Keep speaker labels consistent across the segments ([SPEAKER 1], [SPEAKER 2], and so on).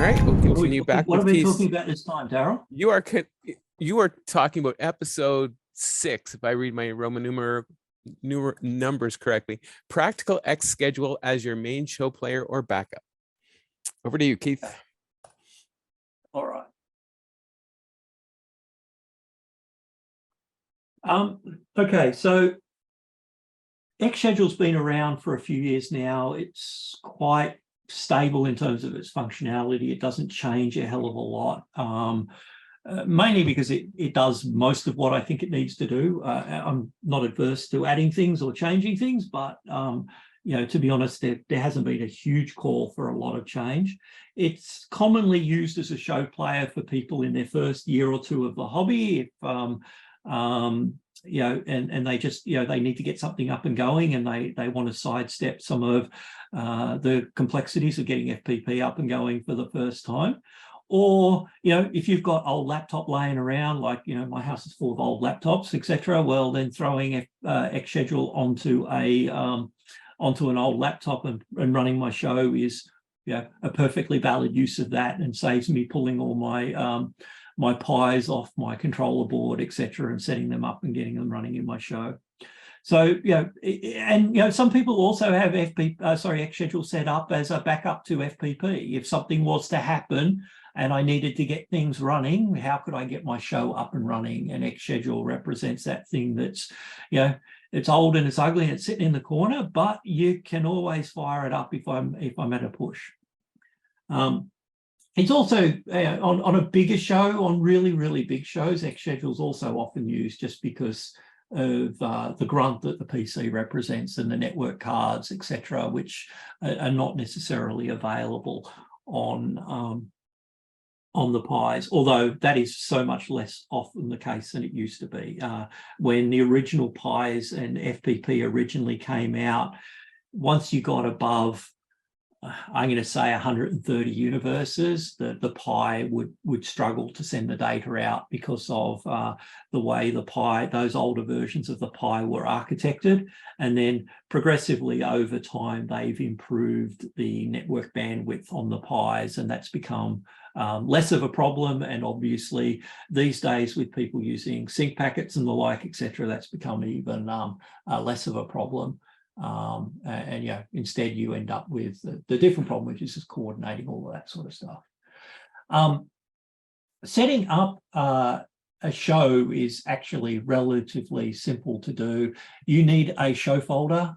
[SPEAKER 1] right, we'll continue back
[SPEAKER 2] what
[SPEAKER 1] with
[SPEAKER 2] are we
[SPEAKER 1] keys.
[SPEAKER 2] talking about this time, Daryl?
[SPEAKER 1] You are talking about episode 6, if I read my Roman numbers correctly. Practical xSchedule as your main show player or backup. Over to you, Keith.
[SPEAKER 2] All right. Okay, so xSchedule's been around for a few years now. It's quite stable in terms of its functionality. It doesn't change a hell of a lot, mainly because it does most of what I think it needs to do. I'm not adverse to adding things or changing things, but you know, to be honest, there hasn't been a huge call for a lot of change. It's commonly used as a show player for people in their first year or two of the hobby. If you know, and they just, you know, they need to get something up and going, and they want to sidestep some of the complexities of getting FPP up and going for the first time. Or, you know, if you've got old laptop laying around, like, you know, my house is full of old laptops, etc., well, then throwing xSchedule onto an old laptop and running my show is, you know, a perfectly valid use of that, and saves me pulling all my my pies off my controller board, etc., and setting them up and getting them running in my show. So, you know, and, you know, some people also have xSchedule set up as a backup to FPP. If something was to happen and I needed to get things running, how could I get my show up and running? And xSchedule represents that thing that's, you know, it's old and it's ugly and it's sitting in the corner, but you can always fire it up if I'm at a push. It's also on a bigger show, on really big shows, xSchedule is also often used just because of the grunt that the PC represents and the network cards, etc., which are not necessarily available on the Pis, although that is so much less often the case than it used to be. When the original Pis and FPP originally came out, once you got above, I'm going to say 130 universes, the Pi would struggle to send the data out because of the way the Pi, those older versions of the Pi were architected. And then progressively over time, they've improved the network bandwidth on the Pis, and that's become less of a problem. And obviously these days, with people using sync packets and the like, etc., that's become even less of a problem. And you know, instead you end up with the different problem, which is just coordinating all of that sort of stuff. Setting up a show is actually relatively simple to do. You need a show folder.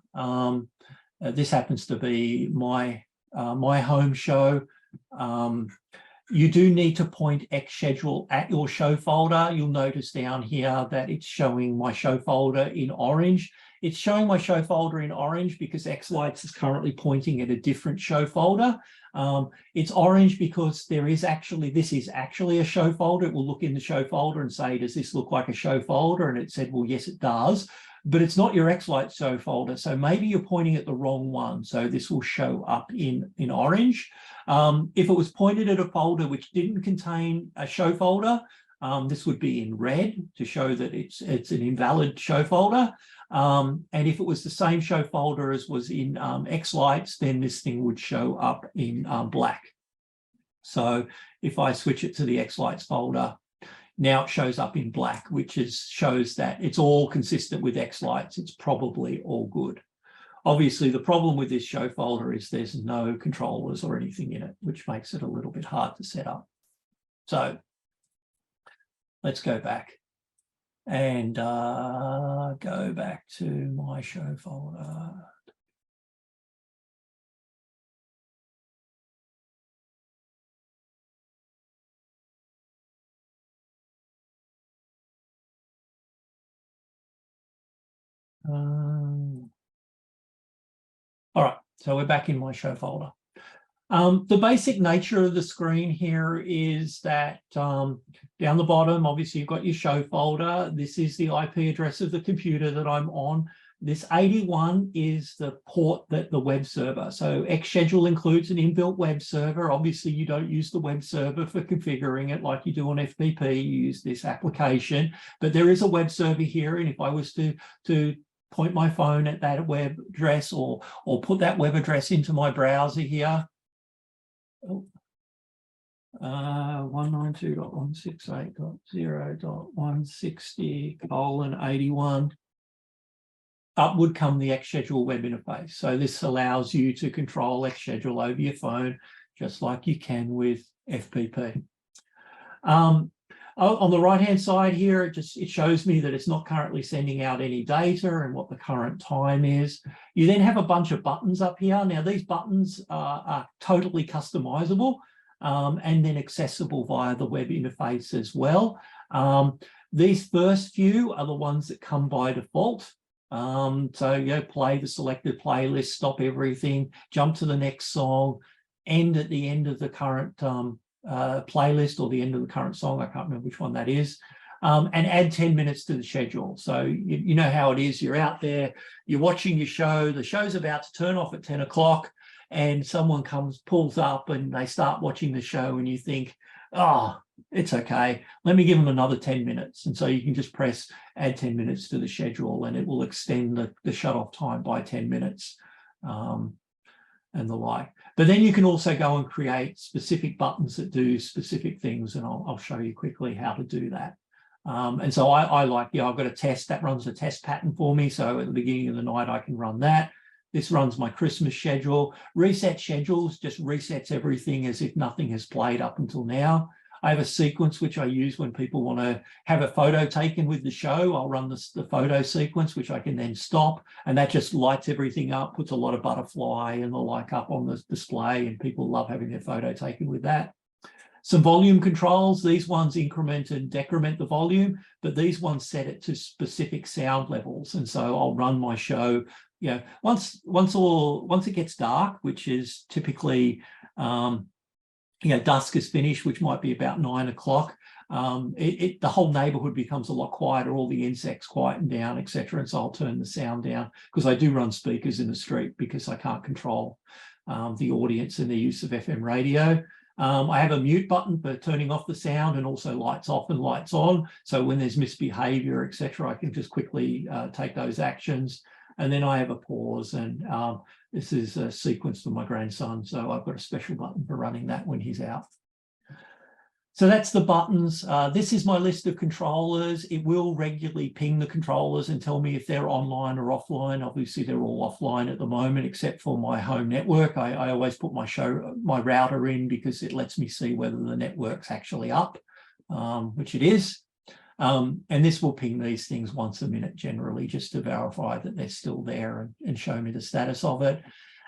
[SPEAKER 2] This happens to be my home show. You do need to point xSchedule at your show folder. You'll notice down here that it's showing my show folder in orange. It's showing my show folder in orange because xLights is currently pointing at a different show folder. It's orange because this is actually a show folder. It will look in the show folder and say, does this look like a show folder? And it said, well, yes, it does. But it's not your xLights show folder. So maybe you're pointing at the wrong one. So this will show up in orange. If it was pointed at a folder which didn't contain a show folder, this would be in red to show that it's an invalid show folder. And if it was the same show folder as was in xLights, then this thing would show up in black. So if I switch it to the xLights folder, now it shows up in black, which shows that it's all consistent with xLights. It's probably all good. Obviously, the problem with this show folder is there's no controllers or anything in it, which makes it a little bit hard to set up. So let's go back and go back to my show folder. All right, so we're back in my show folder. The basic nature of the screen here is that down the bottom, obviously you've got your show folder. This is the IP address of the computer that I'm on. This 81 is the port that the web server. So xSchedule includes an inbuilt web server. Obviously, you don't use the web server for configuring it like you do on FPP. You use this application, but there is a web server here. And if I was to point my phone at that web address or put that web address into my browser here. Oh, 192.168.0.160:81. Up would come the xSchedule web interface. So this allows you to control xSchedule over your phone, just like you can with FPP. On the right-hand side here, it shows me that it's not currently sending out any data and what the current time is. You then have a bunch of buttons up here. Now, these buttons are totally customizable and then accessible via the web interface as well. These first few are the ones that come by default. So play the selected playlist, stop everything, jump to the next song, end at the end of the current playlist or the end of the current song. I can't remember which one that is. And add 10 minutes to the schedule. So you know how it is. You're out there, you're watching your show. The show's about to turn off at 10 o'clock and someone pulls up and they start watching the show and you think, oh, it's okay. Let me give them another 10 minutes. And so you can just press add 10 minutes to the schedule and it will extend the shut-off time by 10 minutes and the like. But then you can also go and create specific buttons that do specific things. And I'll show you quickly how to do that. And so I like, I've got a test that runs a test pattern for me. So at the beginning of the night, I can run that. This runs my Christmas schedule. Reset schedules just resets everything as if nothing has played up until now. I have a sequence which I use when people want to have a photo taken with the show. I'll run the photo sequence, which I can then stop, and that just lights everything up, puts a lot of butterfly and the like up on the display, and people love having their photo taken with that. Some volume controls. These ones increment and decrement the volume, but these ones set it to specific sound levels. And so I'll run my show, once it gets dark, which is typically dusk is finished, which might be about 9 o'clock. The whole neighborhood becomes a lot quieter, all the insects quieten down, etc. And so I'll turn the sound down because I do run speakers in the street because I can't control the audience and the use of FM radio. I have a mute button for turning off the sound and also lights off and lights on. So when there's misbehavior, etc., I can just quickly take those actions. And then I have a pause, and this is a sequence for my grandson. So I've got a special button for running that when he's out. So that's the buttons. This is my list of controllers. It will regularly ping the controllers and tell me if they're online or offline. Obviously, they're all offline at the moment, except for my home network. I always put my router in because it lets me see whether the network's actually up, which it is. And this will ping these things once a minute generally, just to verify that they're still there and show me the status of it.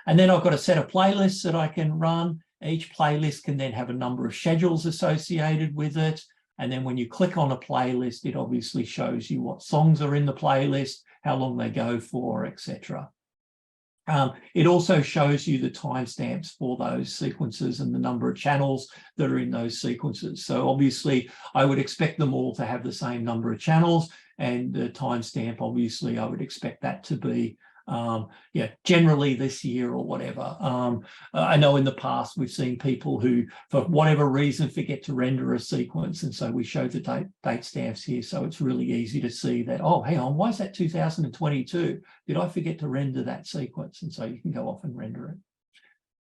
[SPEAKER 2] And then I've got a set of playlists that I can run. Each playlist can then have a number of schedules associated with it. And then when you click on a playlist, it obviously shows you what songs are in the playlist, how long they go for, etc. It also shows you the timestamps for those sequences and the number of channels that are in those sequences. So obviously, I would expect them all to have the same number of channels, and the timestamp, obviously, I would expect that to be generally this year or whatever. I know in the past we've seen people who, for whatever reason, forget to render a sequence, and so we show the date stamps here, so it's really easy to see that, oh, hang on, why is that 2022? Did I forget to render that sequence? And so you can go off and render it.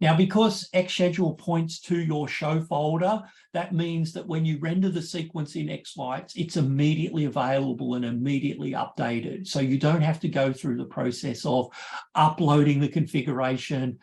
[SPEAKER 2] Now, because xSchedule points to your show folder, that means that when you render the sequence in xLights, it's immediately available and immediately updated. So you don't have to go through the process of uploading the configuration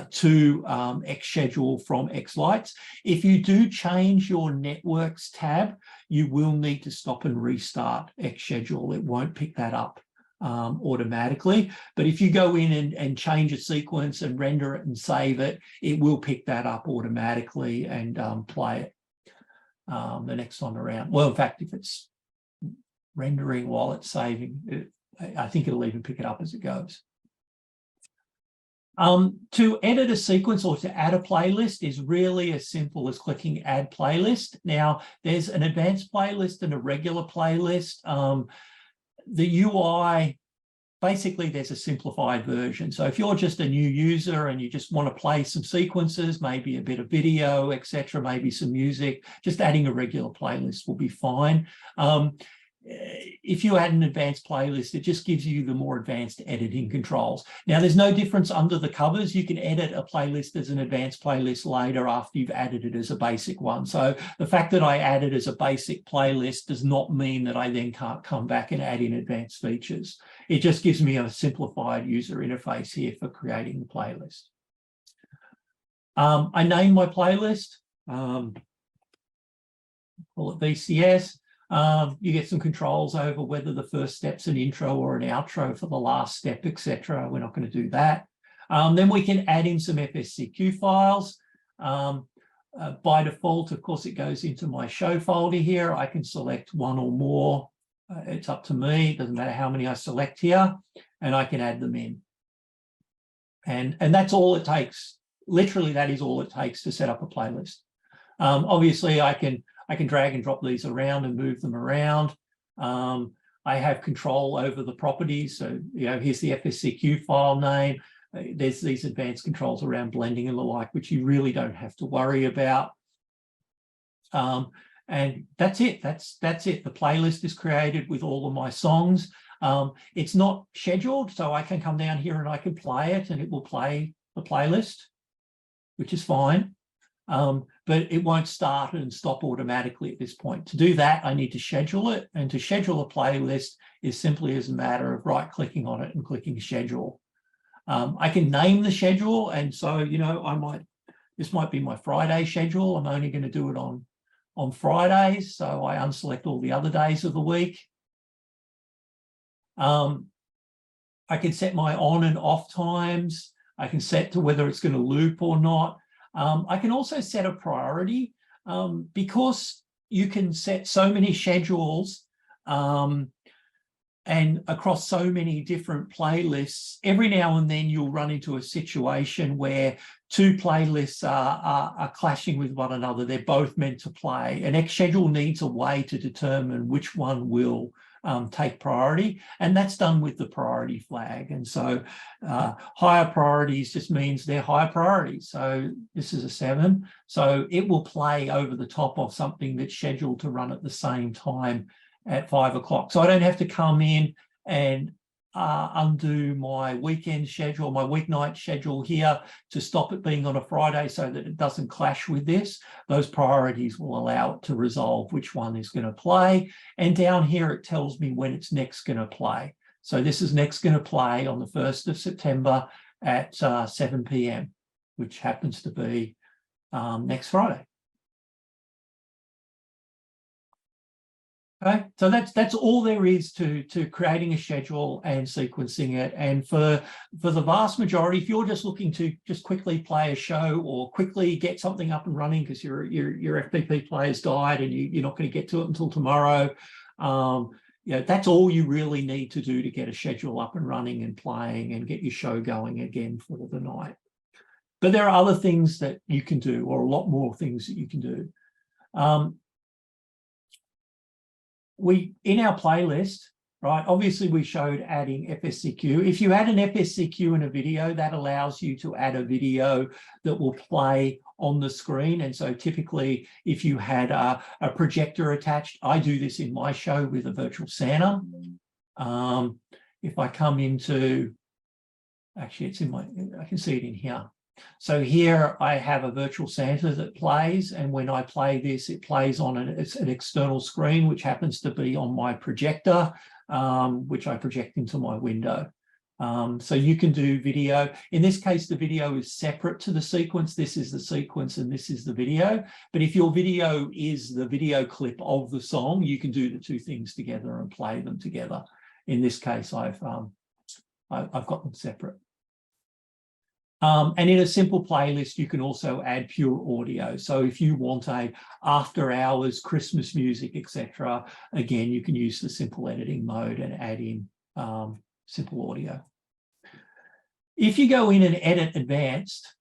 [SPEAKER 2] to xSchedule from xLights. If you do change your networks tab, you will need to stop and restart xSchedule. It won't pick that up automatically. But if you go in and change a sequence and render it and save it, it will pick that up automatically and play it the next time around. Well, in fact, if it's rendering while it's saving, I think it'll even pick it up as it goes. To edit a sequence or to add a playlist is really as simple as clicking Add Playlist. Now, there's an advanced playlist and a regular playlist. The UI, basically, there's a simplified version. So if you're just a new user and you just want to play some sequences, maybe a bit of video, etc., maybe some music, just adding a regular playlist will be fine. if you add an advanced playlist, it just gives you the more advanced editing controls. Now, there's no difference under the covers. You can edit a playlist as an advanced playlist later after you've added it as a basic one. So the fact that I add it as a basic playlist does not mean that I then can't come back and add in advanced features. It just gives me a simplified user interface here for creating the playlist. I name my playlist, call it VCS. You get some controls over whether the first step's an intro or an outro for the last step, etc. We're not going to do that. Then we can add in some FSCQ files. By default, of course, it goes into my show folder here. I can select one or more. It's up to me. It doesn't matter how many I select here, and I can add them in. And that's all it takes. Literally, that is all it takes to set up a playlist. Obviously, I can drag and drop these around and move them around. I have control over the properties. So, here's the FSCQ file name. There's these advanced controls around blending and the like, which you really don't have to worry about. And that's it. That's it. The playlist is created with all of my songs. It's not scheduled, so I can come down here and I can play it and it will play the playlist, which is fine. But it won't start and stop automatically at this point. To do that, I need to schedule it. And to schedule a playlist is simply as a matter of right-clicking on it and clicking schedule. I can name the schedule. And so, this might be my Friday schedule. I'm only going to do it on Fridays. So I unselect all the other days of the week. I can set my on and off times. I can set to whether it's going to loop or not. I can also set a priority because you can set so many schedules and across so many different playlists. Every now and then you'll run into a situation where two playlists are clashing with one another. They're both meant to play. An xSchedule needs a way to determine which one will take priority, and that's done with the priority flag. And so higher priorities just means they're higher priorities. So this is a 7, so it will play over the top of something that's scheduled to run at the same time at 5 o'clock. So I don't have to come in and undo my weekend schedule, my weeknight schedule here to stop it being on a Friday so that it doesn't clash with this. Those priorities will allow it to resolve which one is going to play. And down here, it tells me when it's next going to play. So this is next going to play on the 1st of September at 7 p.m., which happens to be next Friday. Okay, so that's all there is to creating a schedule and sequencing it. And for the vast majority, if you're just looking to just quickly play a show or quickly get something up and running because your FPP player's died and you're not going to get to it until tomorrow, that's all you really need to do to get a schedule up and running and playing and get your show going again for the night. But there are other things that you can do, or a lot more things that you can do. In our playlist, right, obviously we showed adding FSCQ. If you add an FSCQ in a video, that allows you to add a video that will play on the screen. And so typically, if you had a projector attached, I do this in my show with a virtual Santa. If I come into, actually it's in my, I can see it in here. So here I have a virtual Santa that plays, and when I play this, it plays on it's an external screen, which happens to be on my projector, which I project into my window. So you can do video. In this case, the video is separate to the sequence. This is the sequence and this is the video. But if your video is the video clip of the song, you can do the two things together and play them together. In this case, I've got them separate. And in a simple playlist, you can also add pure audio. So if you want a after hours Christmas music, etc., again, you can use the simple editing mode and add in simple audio. If you go in and edit advanced,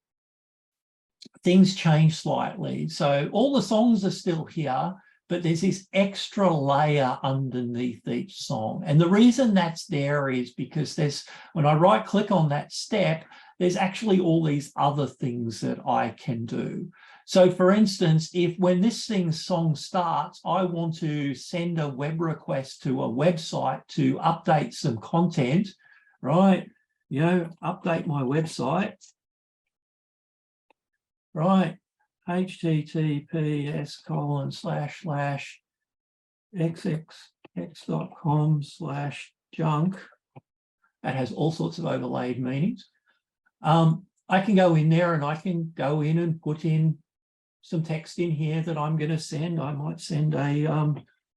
[SPEAKER 2] things change slightly. So all the songs are still here, but there's this extra layer underneath each song. And the reason that's there is because when I right click on that step, there's actually all these other things that I can do. So for instance, if when this song starts, I want to send a web request to a website to update some content, right? You know, update my website, right? https://xxx.com/junk. That has all sorts of overlaid meanings. I can go in there and I can go in and put in some text in here that I'm going to send. I might send a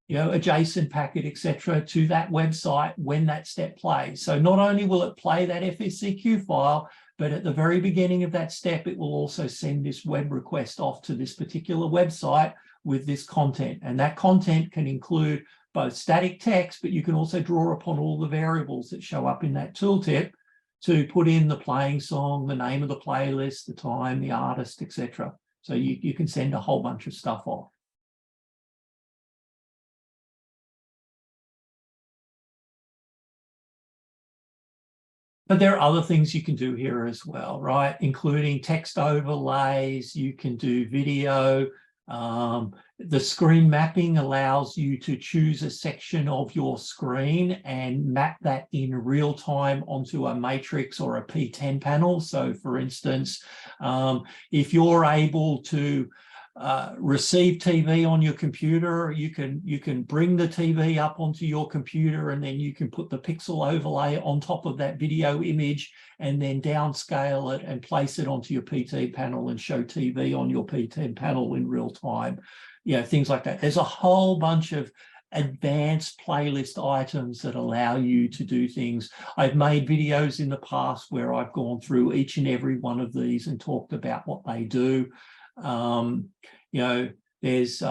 [SPEAKER 2] a JSON packet, etc., to that website when that step plays. So not only will it play that FSCQ file, but at the very beginning of that step, it will also send this web request off to this particular website with this content. And that content can include both static text, but you can also draw upon all the variables that show up in that tooltip to put in the playing song, the name of the playlist, the time, the artist, etc. So you can send a whole bunch of stuff off. But there are other things you can do here as well, right? Including text overlays, you can do video. The screen mapping allows you to choose a section of your screen and map that in real time onto a matrix or a P10 panel. So for instance, if you're able to receive TV on your computer, you can bring the TV up onto your computer, and then you can put the pixel overlay on top of that video image and then downscale it and place it onto your P10 panel and show TV on your P10 panel in real time. You know, things like that. There's a whole bunch of advanced playlist items that allow you to do things. I've made videos in the past where I've gone through each and every one of these and talked about what they do. You know, there's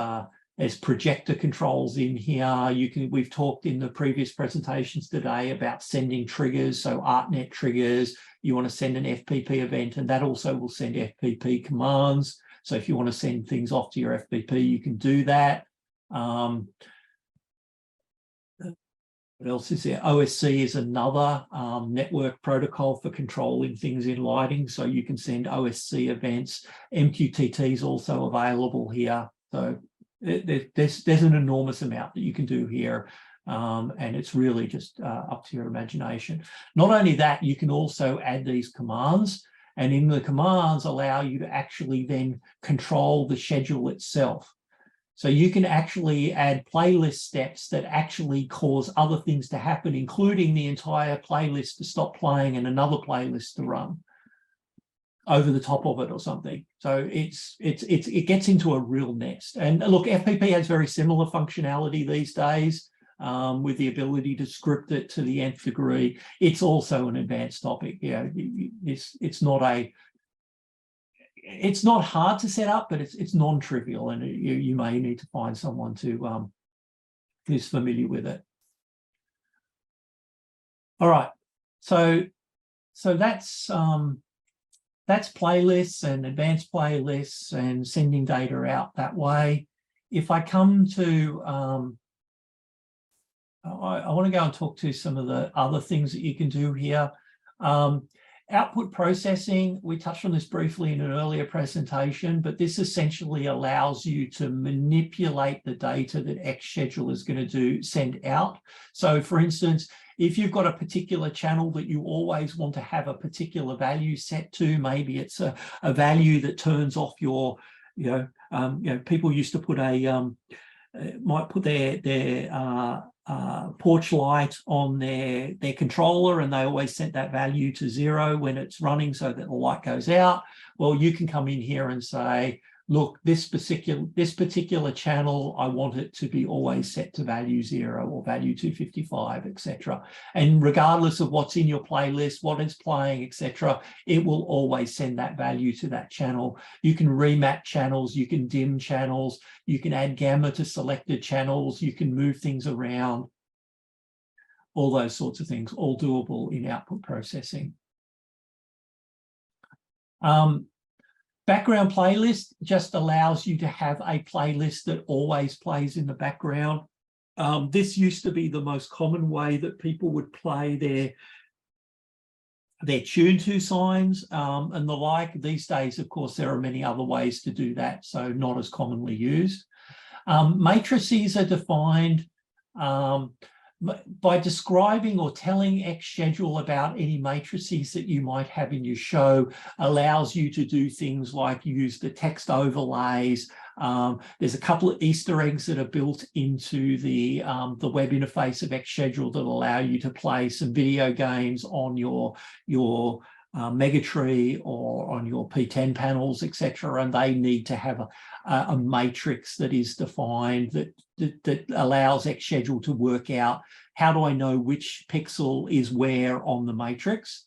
[SPEAKER 2] projector controls in here. We've talked in the previous presentations today about sending triggers. So ArtNet triggers, you want to send an FPP event, and that also will send FPP commands. So if you want to send things off to your FPP, you can do that. What else is there? OSC is another network protocol for controlling things in lighting. So you can send OSC events. MQTT is also available here. So there's an enormous amount that you can do here. And it's really just up to your imagination. Not only that, you can also add these commands. And in the commands allow you to actually then control the schedule itself. So you can actually add playlist steps that actually cause other things to happen, including the entire playlist to stop playing and another playlist to run over the top of it or something. So it gets into a real nest. And look, FPP has very similar functionality these days with the ability to script it to the nth degree. It's also an advanced topic. Yeah, it's not hard to set up, but it's non-trivial, and you may need to find someone to who's familiar with it. All right, so that's playlists and advanced playlists and sending data out that way. If I come to I want to go and talk to some of the other things that you can do here. Output processing, we touched on this briefly in an earlier presentation, but this essentially allows you to manipulate the data that xSchedule is going to send out. So for instance, if you've got a particular channel that you always want to have a particular value set to, maybe it's a value that turns off your, people used to put might put their porch light on their controller, and they always set that value to 0 when it's running so that the light goes out. Well, you can come in here and say, look, this particular channel, I want it to be always set to value 0 or value 255, etc. And regardless of what's in your playlist, what it's playing, etc., it will always send that value to that channel. You can remap channels, you can dim channels, you can add gamma to selected channels, you can move things around, all those sorts of things, all doable in output processing. Background playlist just allows you to have a playlist that always plays in the background. This used to be the most common way that people would play their tune to signs and the like. These days, of course, there are many other ways to do that, so not as commonly used. Matrices are defined by describing or telling xSchedule about any matrices that you might have in your show. Allows you to do things like use the text overlays. There's a couple of Easter eggs that are built into the web interface of xSchedule that allow you to play some video games on your Megatree or on your P10 panels, etc. And they need to have a matrix that is defined that allows xSchedule to work out, how do I know which pixel is where on the matrix?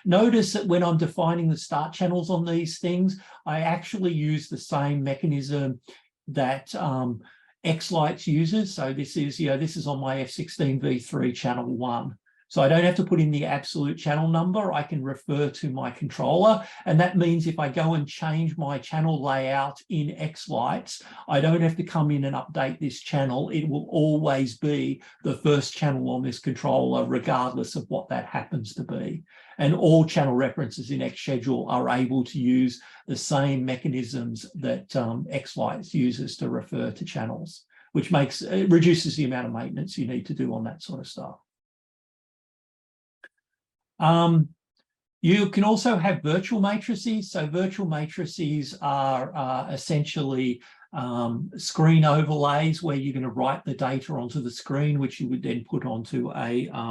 [SPEAKER 2] Notice that when I'm defining the start channels on these things, I actually use the same mechanism that xLights uses. So this is on my F16V3 channel 1. So I don't have to put in the absolute channel number. I can refer to my controller. And that means if I go and change my channel layout in xLights, I don't have to come in and update this channel. It will always be the first channel on this controller, regardless of what that happens to be. And all channel references in xSchedule are able to use the same mechanisms that xLights uses to refer to channels, which reduces the amount of maintenance you need to do on that sort of stuff. You can also have virtual matrices. So virtual matrices are essentially screen overlays where you're going to write the data onto the screen, which you would then put onto a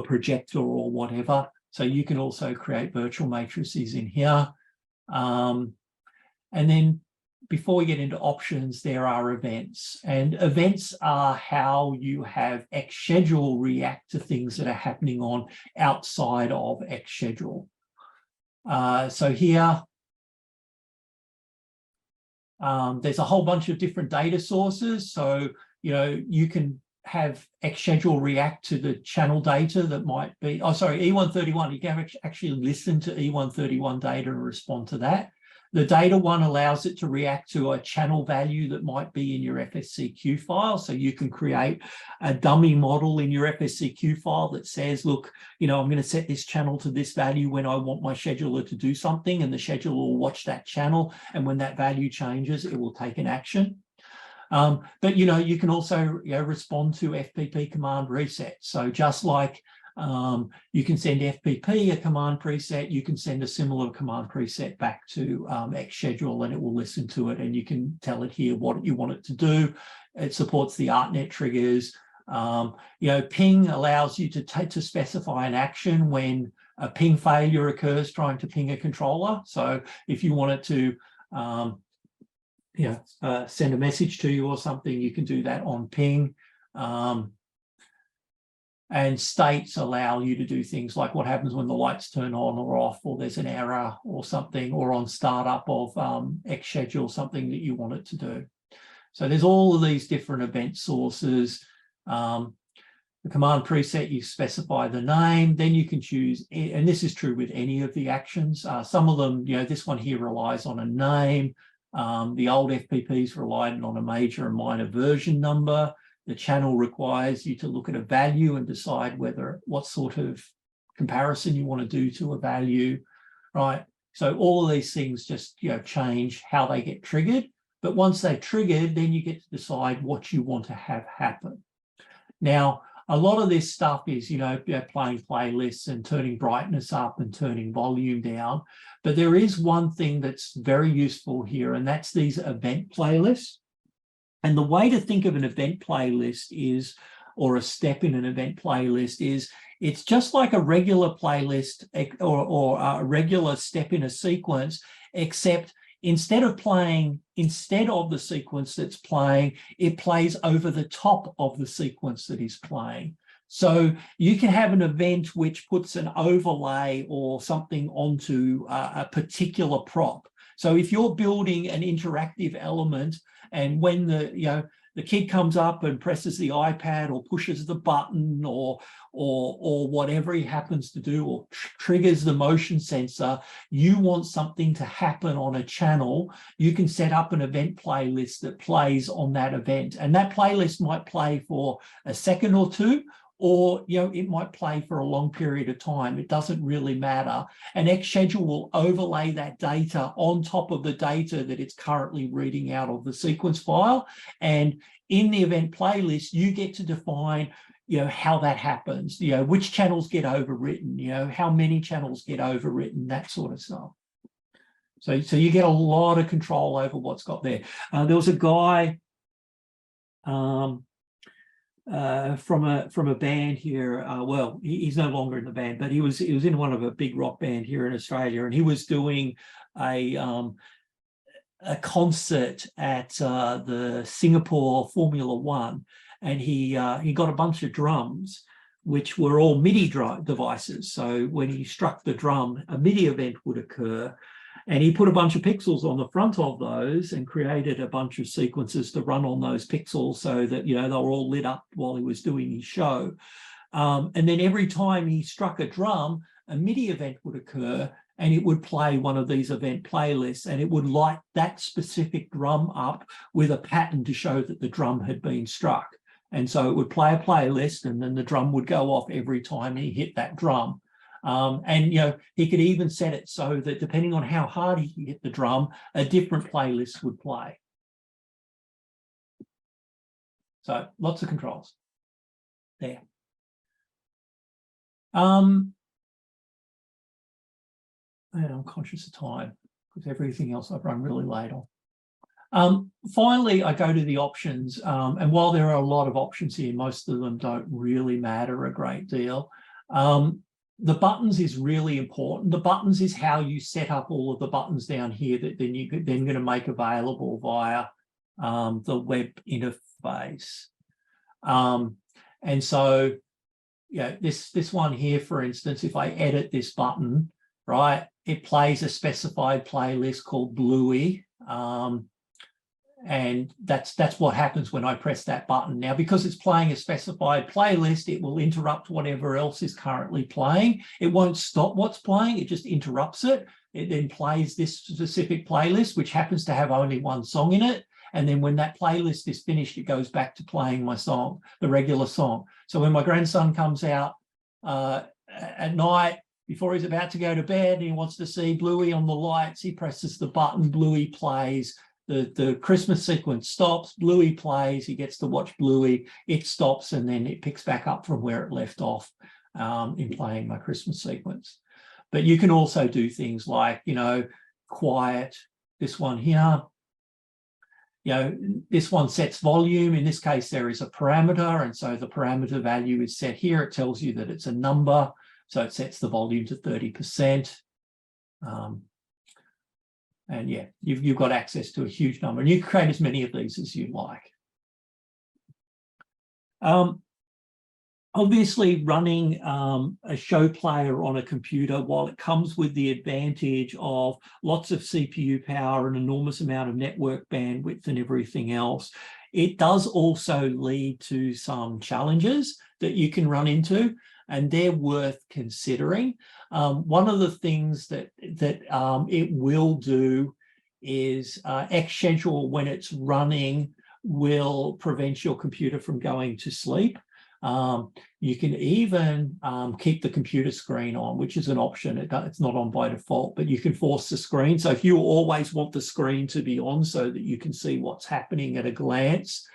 [SPEAKER 2] projector or whatever. So you can also create virtual matrices in here. And then before we get into options, there are events. And events are how you have xSchedule react to things that are happening on outside of xSchedule. So here, there's a whole bunch of different data sources. So, you can have xSchedule react to the channel data that might be, E131. You can actually listen to E131 data and respond to that. The data one allows it to react to a channel value that might be in your FSCQ file. So you can create a dummy model in your FSCQ file that says, look, I'm going to set this channel to this value when I want my scheduler to do something, and the scheduler will watch that channel. And when that value changes, it will take an action. But, you can also respond to FPP command reset. So just like you can send FPP a command preset, you can send a similar command preset back to xSchedule, and it will listen to it, and you can tell it here what you want it to do. It supports the ArtNet triggers. Ping allows you to specify an action when a ping failure occurs trying to ping a controller. So if you want it to send a message to you or something, you can do that on ping. And states allow you to do things like what happens when the lights turn on or off, or there's an error or something, or on startup of xSchedule, something that you want it to do. So there's all of these different event sources. The command preset, you specify the name, then you can choose, and this is true with any of the actions. Some of them, this one here relies on a name. The old FPPs relied on a major and minor version number. The channel requires you to look at a value and decide what sort of comparison you want to do to a value, right? So all of these things just change how they get triggered. But once they're triggered, then you get to decide what you want to have happen. Now, a lot of this stuff is, playing playlists and turning brightness up and turning volume down. But there is one thing that's very useful here, and that's these event playlists. And the way to think of an event playlist is, or a step in an event playlist is, it's just like a regular playlist or a regular step in a sequence, except instead of the sequence that's playing, it plays over the top of the sequence that is playing. So you can have an event which puts an overlay or something onto a particular prop. So if you're building an interactive element, and when the kid comes up and presses the iPad or pushes the button or whatever he happens to do, or triggers the motion sensor, you want something to happen on a channel, you can set up an event playlist that plays on that event. And that playlist might play for a second or two, or it might play for a long period of time. It doesn't really matter. And xSchedule will overlay that data on top of the data that it's currently reading out of the sequence file. And in the event playlist, you get to define how that happens, which channels get overwritten, how many channels get overwritten, that sort of stuff. So you get a lot of control over what's got there. There was a guy from a band here. Well, he's no longer in the band, but he was in one of a big rock band here in Australia, and he was doing a concert at the Singapore Formula One, and he got a bunch of drums which were all MIDI devices. So when he struck the drum, a MIDI event would occur. And he put a bunch of pixels on the front of those and created a bunch of sequences to run on those pixels so that, they were all lit up while he was doing his show. And then every time he struck a drum, a MIDI event would occur, and it would play one of these event playlists, and it would light that specific drum up with a pattern to show that the drum had been struck. And so it would play a playlist, and then the drum would go off every time he hit that drum. And he could even set it so that depending on how hard he hit the drum, a different playlist would play. So lots of controls there. And I'm conscious of time because everything else I've run really late on. Finally, I go to the options. And while there are a lot of options here, most of them don't really matter a great deal. The buttons is really important. The buttons is how you set up all of the buttons down here that then you're going to make available via the web interface. And so, this one here, for instance, if I edit this button, right, it plays a specified playlist called Bluey. And that's what happens when I press that button. Now, because it's playing a specified playlist, it will interrupt whatever else is currently playing. It won't stop what's playing, it just interrupts it. It then plays this specific playlist, which happens to have only one song in it. And then when that playlist is finished, it goes back to playing my song, the regular song. So when my grandson comes out at night, before he's about to go to bed, and he wants to see Bluey on the lights, he presses the button, Bluey plays. The Christmas sequence stops, Bluey plays, he gets to watch Bluey, it stops, and then it picks back up from where it left off in playing my Christmas sequence. But you can also do things like, quiet, this one here. This one sets volume. In this case, there is a parameter, and so the parameter value is set here. It tells you that it's a number, so it sets the volume to 30%. And yeah, you've got access to a huge number, and you can create as many of these as you like. Obviously, running a show player on a computer, while it comes with the advantage of lots of CPU power, an enormous amount of network bandwidth and everything else, it does also lead to some challenges that you can run into, and they're worth considering. One of the things that it will do is xSchedule, when it's running, will prevent your computer from going to sleep. You can even keep the computer screen on, which is an option. It's not on by default, but you can force the screen. So if you always want the screen to be on so that you can see what's happening at a glance,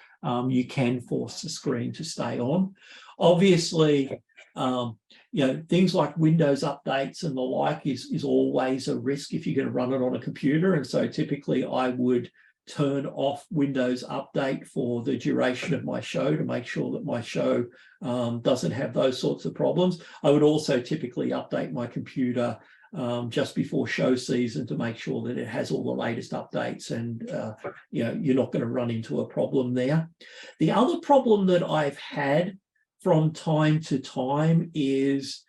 [SPEAKER 2] you can force the screen to stay on. Obviously, things like Windows updates and the like is always a risk if you're going to run it on a computer. And so typically I would turn off Windows Update for the duration of my show to make sure that my show doesn't have those sorts of problems. I would also typically update my computer just before show season to make sure that it has all the latest updates, and you're not going to run into a problem there. The other problem that I've had from time to time is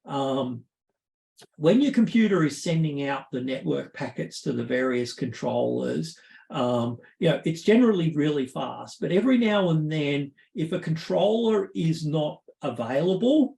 [SPEAKER 2] when your computer is sending out the network packets to the various controllers, it's generally really fast, but every now and then, if a controller is not available,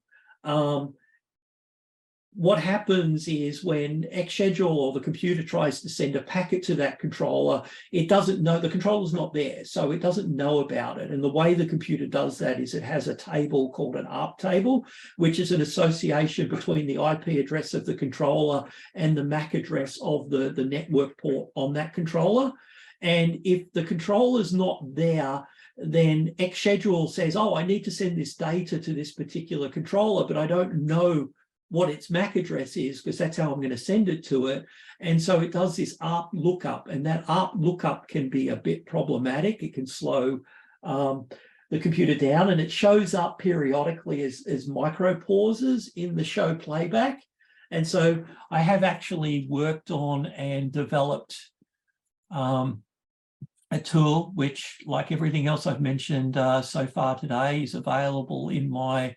[SPEAKER 2] what happens is when xSchedule or the computer tries to send a packet to that controller, it doesn't know, the controller's not there, so it doesn't know about it. And the way the computer does that is it has a table called an ARP table, which is an association between the IP address of the controller and the MAC address of the network port on that controller. And if the controller's not there, then xSchedule says, oh, I need to send this data to this particular controller, but I don't know what its MAC address is, because that's how I'm going to send it to it. And so it does this ARP lookup, and that ARP lookup can be a bit problematic. It can slow the computer down, and it shows up periodically as micro pauses in the show playback. And so I have actually worked on and developed a tool which, like everything else I've mentioned so far today, is available in my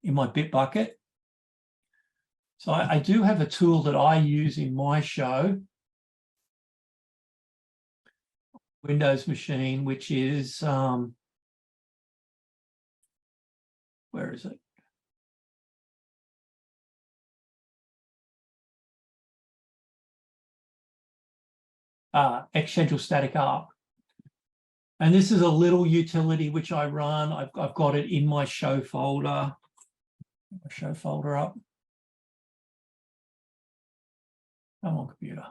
[SPEAKER 2] Bitbucket. So I do have a tool that I use in my show, Windows machine, which is, where is it? xSchedule static ARP. And this is a little utility which I run. I've got it in my show folder. Show folder up. Come on, computer.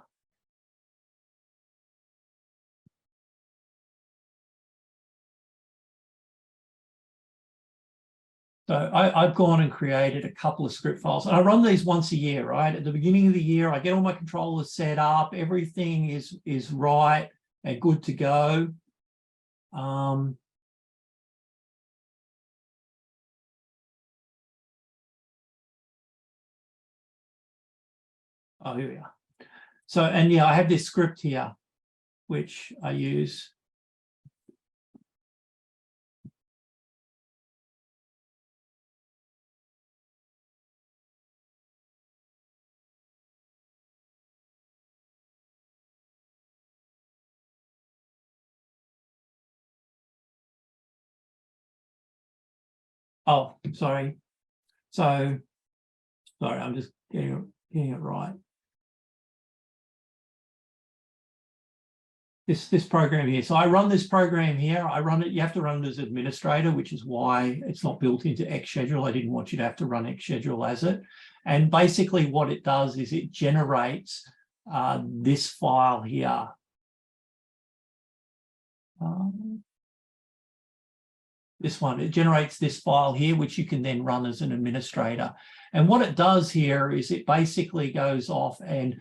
[SPEAKER 2] So I've gone and created a couple of script files, and I run these once a year, right? At the beginning of the year, I get all my controllers set up. Everything is right and good to go. Oh, here we are. So, and yeah, I have this script here, which I use. Oh, sorry. So, sorry, I'm just getting it right. This program here. So I run this program here. I run it. You have to run it as administrator, which is why it's not built into xSchedule. I didn't want you to have to run xSchedule as it. And basically what it does is it generates this file here. This one, it generates this file here, which you can then run as an administrator. And what it does here is it basically goes off and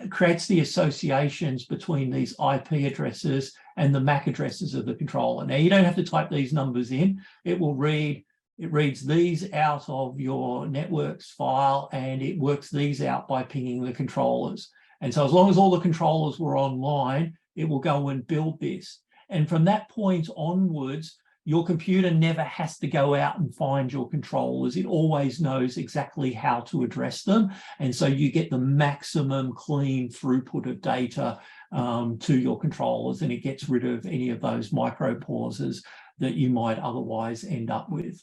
[SPEAKER 2] creates the associations between these IP addresses and the MAC addresses of the controller. Now, you don't have to type these numbers in. It reads these out of your networks file, and it works these out by pinging the controllers. And so as long as all the controllers were online, it will go and build this. And from that point onwards, your computer never has to go out and find your controllers. It always knows exactly how to address them. And so you get the maximum clean throughput of data to your controllers, and it gets rid of any of those micro pauses that you might otherwise end up with.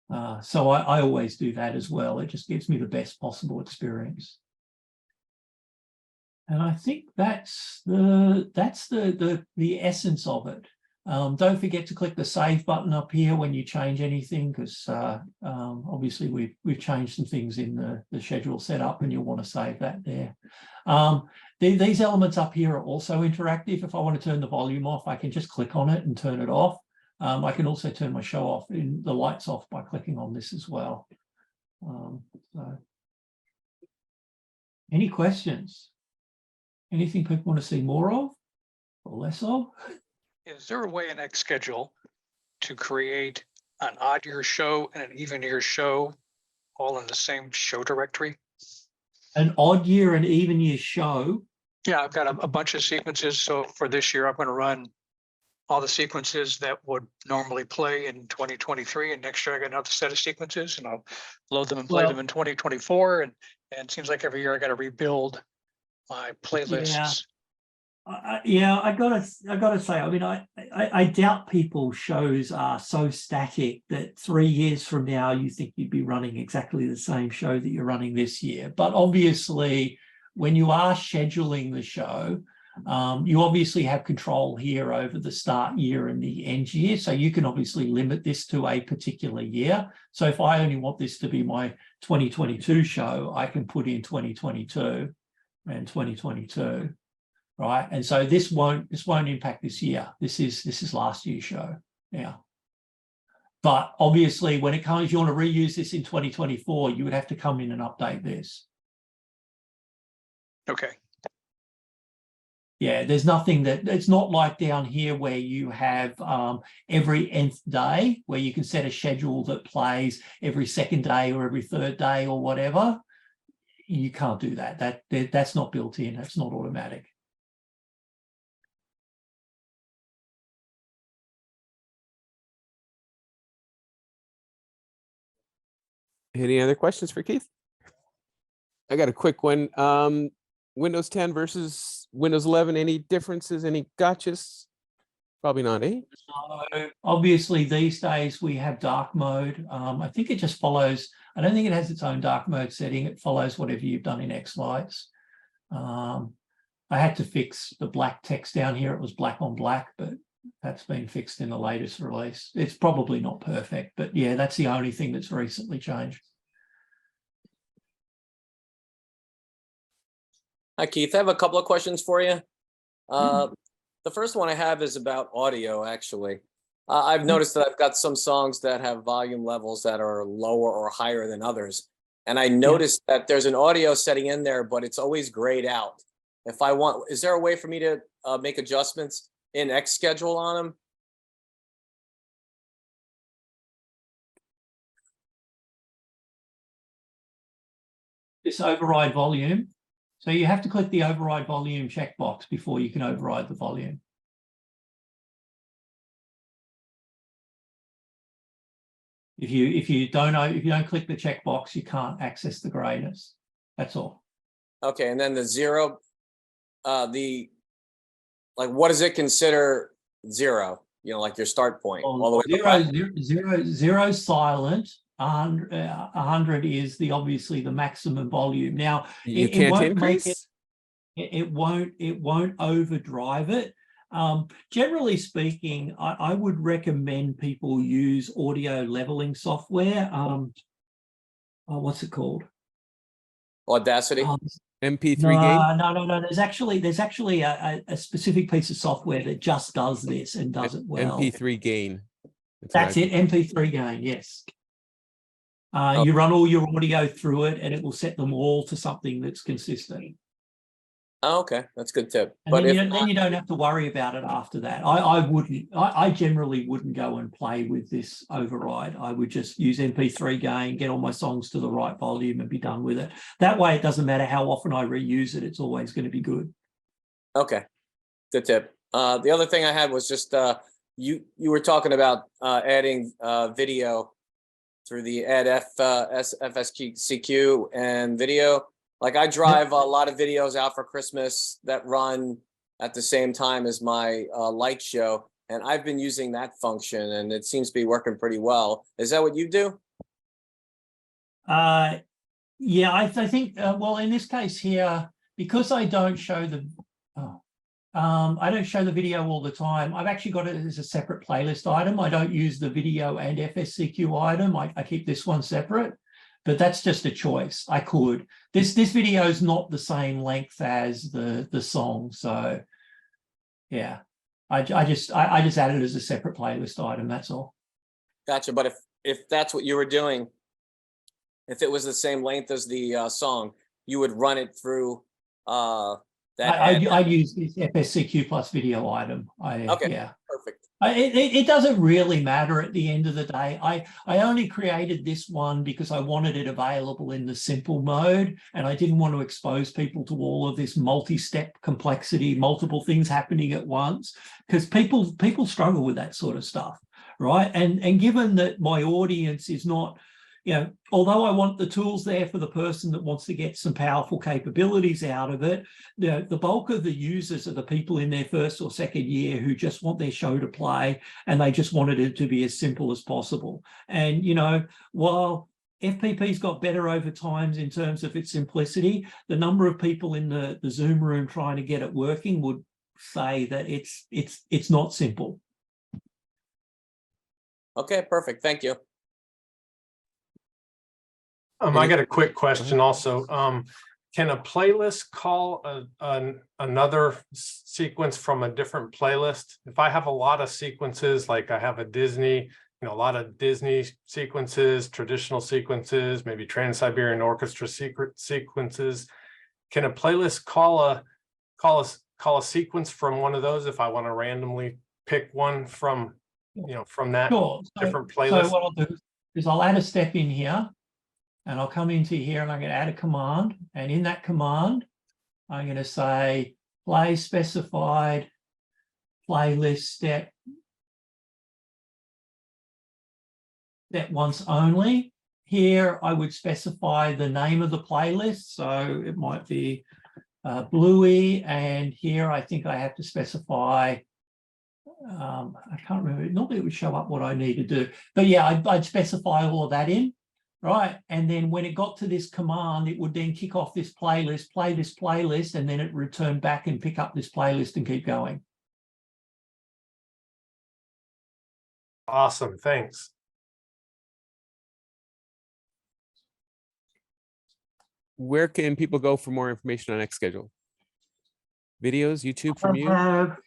[SPEAKER 2] So I always do that as well. It just gives me the best possible experience. And I think that's the essence of it. Don't forget to click the save button up here when you change anything, because obviously we've changed some things in the schedule setup, and you'll want to save that there. These elements up here are also interactive. If I want to turn the volume off, I can just click on it and turn it off. I can also turn my show off, in the lights off, by clicking on this as well. So. Any questions? Anything people want to see more of or less of?
[SPEAKER 3] Is there a way in xSchedule to create an odd year show and an even year show all in the same show directory?
[SPEAKER 2] An odd year and even year show?
[SPEAKER 3] Yeah, I've got a bunch of sequences. So for this year, I'm going to run all the sequences that would normally play in 2023. And next year, I got another set of sequences, and I'll load them and play them in 2024. And it seems like every year I got to rebuild my playlists.
[SPEAKER 2] Yeah, I gotta say, I mean, I doubt people's shows are so static that 3 years from now you think you'd be running exactly the same show that you're running this year. But obviously, when you are scheduling the show, you obviously have control here over the start year and the end year. So you can obviously limit this to a particular year. So if I only want this to be my 2022 show, I can put in 2022 and 2022. Right, and so this won't impact this year. This is last year's show. Yeah, but obviously, when it comes, you want to reuse this in 2024, you would have to come in and update this.
[SPEAKER 3] Okay.
[SPEAKER 2] Yeah, there's nothing that it's not like down here where you have every nth day where you can set a schedule that plays every second day or every third day or whatever. You can't do that. That's not built in. That's not automatic.
[SPEAKER 1] Any other questions for Keith? I got a quick one. Windows 10 versus Windows 11, any differences, any gotchas? Probably not, eh?
[SPEAKER 2] So obviously, these days we have dark mode. I think it just follows. I don't think it has its own dark mode setting. It follows whatever you've done in xLights. I had to fix the black text down here. It was black on black, but that's been fixed in the latest release. It's probably not perfect, but yeah, that's the only thing that's recently changed.
[SPEAKER 4] Hi, Keith. I have a couple of questions for you. The first one I have is about audio, actually. I've noticed that I've got some songs that have volume levels that are lower or higher than others. And I noticed that there's an audio setting in there, but it's always grayed out. If I want, is there a way for me to make adjustments in xSchedule on them?
[SPEAKER 2] This override volume. So you have to click the override volume checkbox before you can override the volume. If you don't click the checkbox, you can't access the grayness. That's all. Okay,
[SPEAKER 4] and then the zero, like what does it consider zero? You know, like your start point. All the way
[SPEAKER 2] zero silent. 100 is obviously the maximum volume. Now
[SPEAKER 1] you can't increase.
[SPEAKER 2] It won't overdrive it. Generally speaking, I would recommend people use audio leveling software. What's it called?
[SPEAKER 4] Audacity.
[SPEAKER 1] MP3 gain?
[SPEAKER 2] No. There's actually a specific piece of software that just does this and does it well.
[SPEAKER 1] MP3 gain.
[SPEAKER 2] That's it. MP3 gain. Yes. You run all your audio through it, and it will set them all to something that's consistent.
[SPEAKER 4] Oh, okay, that's a good tip.
[SPEAKER 2] And
[SPEAKER 4] but
[SPEAKER 2] then you don't have to worry about it after that. I generally wouldn't go and play with this override. I would just use MP3 gain, get all my songs to the right volume, and be done with it. That way, it doesn't matter how often I reuse it; it's always going to be good.
[SPEAKER 4] Okay, good tip. The other thing I had was just you were talking about adding video through the add FSCQ and video. Like I drive a lot of videos out for Christmas that run at the same time as my light show. And I've been using that function and it seems to be working pretty well. Is that what you do?
[SPEAKER 2] Yeah, I think, well, in this case here, because I don't show the, I don't show the video all the time. I've actually got it as a separate playlist item. I don't use the video and FSCQ item. I keep this one separate, but that's just a choice. I could. This video is not the same length as the song, so yeah. I just add it as a separate playlist item. That's all.
[SPEAKER 4] Gotcha. But if that's what you were doing, if it was the same length as the song, you would run it through I
[SPEAKER 2] use this FSCQ plus video item.
[SPEAKER 4] Okay,
[SPEAKER 2] yeah,
[SPEAKER 4] perfect.
[SPEAKER 2] It doesn't really matter at the end of the day. I only created this one because I wanted it available in the simple mode, and I didn't want to expose people to all of this multi-step complexity, multiple things happening at once, because people struggle with that sort of stuff, right? And given that my audience is not, although I want the tools there for the person that wants to get some powerful capabilities out of it, the bulk of the users are the people in their first or second year who just want their show to play, and they just wanted it to be as simple as possible. And, while FPP's got better over time in terms of its simplicity, the number of people in the Zoom room trying to get it working would say that it's not simple.
[SPEAKER 4] Okay, perfect. Thank you.
[SPEAKER 5] I got a quick question also. Can a playlist call another sequence from a different playlist? If I have a lot of sequences, like I have a Disney, a lot of Disney sequences, traditional sequences, maybe Trans-Siberian Orchestra sequences, can a playlist call a sequence from one of those if I want to randomly pick one from from that different playlist?
[SPEAKER 2] So what I'll do is I'll add a step in here, and I'll come into here and I'm going to add a command, and in that command I'm going to say play specified playlist step once only. Here I would specify the name of the playlist, so it might be Bluey, and here I think I have to specify, I can't remember, normally it would show up what I need to do, but yeah, I'd specify all of that in, right? And then when it got to this command, it would then kick off this playlist, play this playlist, and then it return back and pick up this playlist and keep going.
[SPEAKER 5] Awesome, thanks.
[SPEAKER 1] Where can people go for more information on xSchedule? Videos, YouTube from you?
[SPEAKER 2] I have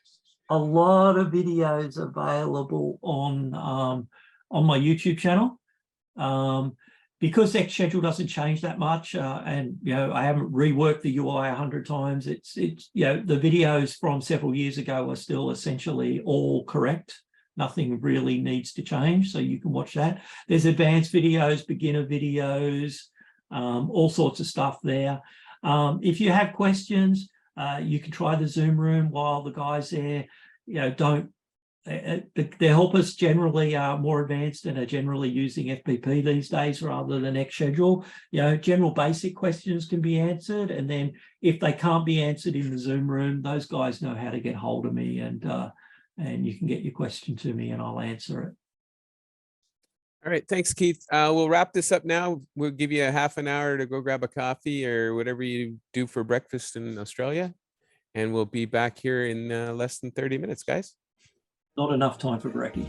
[SPEAKER 2] a lot of videos available on my YouTube channel. Because xSchedule doesn't change that much, and I haven't reworked the UI 100 times. It's the videos from several years ago are still essentially all correct. Nothing really needs to change, so you can watch that. There's advanced videos, beginner videos, all sorts of stuff there. If you have questions, you can try the Zoom room while the guys there, the helpers generally are more advanced and are generally using FPP these days rather than xSchedule. General basic questions can be answered, and then if they can't be answered in the Zoom room, those guys know how to get hold of me, and you can get your question to me and I'll answer it.
[SPEAKER 1] All right, thanks, Keith. We'll wrap this up now. We'll give you a half an hour to go grab a coffee or whatever you do for breakfast in Australia. And we'll be back here in less than 30 minutes, guys.
[SPEAKER 2] Not enough time for brekkie.